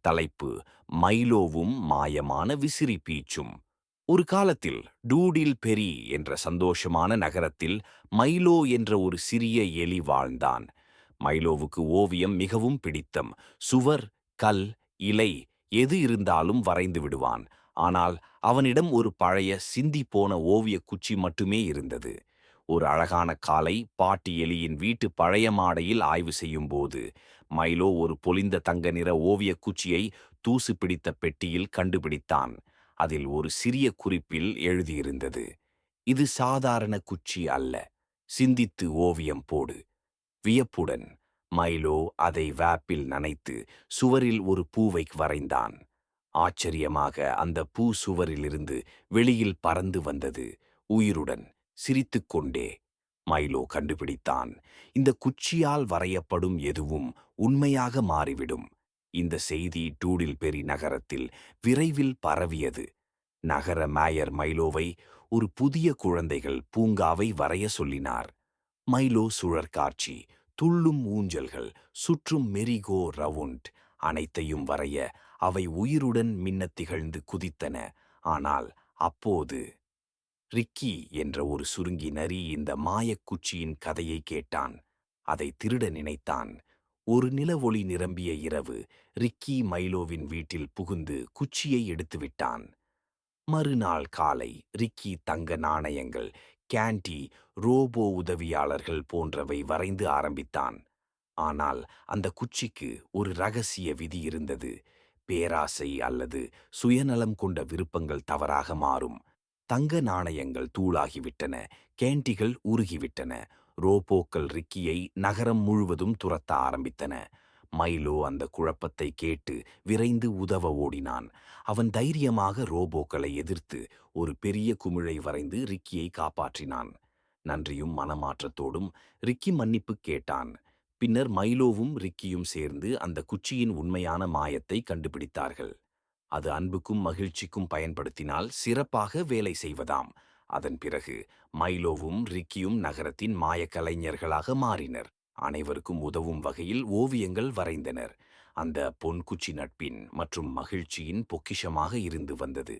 தலைப்பு மைலோவும் மாயமான விசிறி பீச்சும். ஒரு காலத்தில் டூடில் பெரி என்ற சந்தோஷமான நகரத்தில் மைலோ என்ற ஒரு சிறிய எலி வாழ்ந்தான். மைலோவுக்கு ஓவியம் மிகவும் பிடித்தம். சுவர், கல், இலை எது இருந்தாலும் வரைந்து விடுவான். ஆனால் அவனிடம் ஒரு பழைய சிந்தி போன ஓவியக் குச்சி மட்டுமே இருந்தது. ஒரு அழகான காலை பாட்டி எலியின் வீட்டு பழைய மாடையில் ஆய்வு செய்யும் போது மைலோ ஒரு பொலிந்த தங்க நிற ஓவியக் குச்சியை தூசு பிடித்த பெட்டியில் கண்டுபிடித்தான். அதில் ஒரு சிறிய குறிப்பில் எழுதியிருந்தது, "இது சாதாரண குச்சி அல்ல. சிந்தித்து ஓவியம் போடு." வியப்புடன் மைலோ அதை வேப்பில் நனைத்து சுவரில் ஒரு பூவை வரைந்தான். ஆச்சரியமாக அந்த பூ சுவரிலிருந்து வெளியில் பறந்து வந்தது, உயிருடன், சிரித்துக்கொண்டே. மைலோ கண்டுபிடித்தான், இந்த குச்சியால் வரையப்படும் எதுவும் உண்மையாக மாறிவிடும். இந்த செய்தி டூடில் பெரி நகரத்தில் விரைவில் பரவியது. நகர மேயர் மைலோவை ஒரு புதிய குழந்தைகள் பூங்காவை வரைய சொல்லினார். மைலோ சுழற்காட்சி, துள்ளும் ஊஞ்சல்கள், சுற்றும் மெரிகோ ரவுண்ட் அனைத்தையும் வரைய அவை உயிருடன் மின்னத் திகழ்ந்து குதித்தன. ஆனால் அப்போது ரிக்கி என்ற ஒரு சுருங்கி நரி இந்த மாயக்குச்சியின் கதையை கேட்டான். அதை திருட நினைத்தான். ஒரு நிலவொளி நிரம்பிய இரவு ரிக்கி மைலோவின் வீட்டில் புகுந்து குச்சியை எடுத்துவிட்டான். மறுநாள் காலை ரிக்கி தங்க நாணயங்கள், கேண்டி, ரோபோ உதவியாளர்கள் போன்றவை வரைந்து ஆரம்பித்தான். ஆனால் அந்த குச்சிக்கு ஒரு ரகசிய விதி இருந்தது. பேராசை அல்லது சுயநலம் கொண்ட விருப்பங்கள் தவறாக மாறும். தங்க நாணயங்கள் தூளாகிவிட்டன, கேண்டிகள் உருகிவிட்டன, ரோபோக்கள் ரிக்கியை நகரம் முழுவதும் துரத்த ஆரம்பித்தன. மைலோ அந்த குழப்பத்தை கேட்டு விரைந்து உதவ ஓடினான். அவன் தைரியமாக ரோபோக்களை எதிர்த்து ஒரு பெரிய குமிழை வரைந்து ரிக்கியை காப்பாற்றினான். நன்றியும் மனமாற்றத்தோடும் ரிக்கி மன்னிப்பு கேட்டான். பின்னர் மைலோவும் ரிக்கியும் சேர்ந்து அந்த குச்சியின் உண்மையான மாயத்தை கண்டுபிடித்தார்கள். அது அன்புக்கும் மகிழ்ச்சிக்கும் பயன்படுத்தினால் சிறப்பாக வேலை செய்வதாம். அதன் பிறகு மைலோவும் ரிக்கியும் நகரத்தின் மாயக்கலைஞர்களாக மாறினர். அனைவருக்கும் உதவும் வகையில் ஓவியங்கள் வரைந்தனர். அந்த பொன்குச்சி நட்பின் மற்றும் மகிழ்ச்சியின் பொக்கிஷமாக இருந்து வந்தது.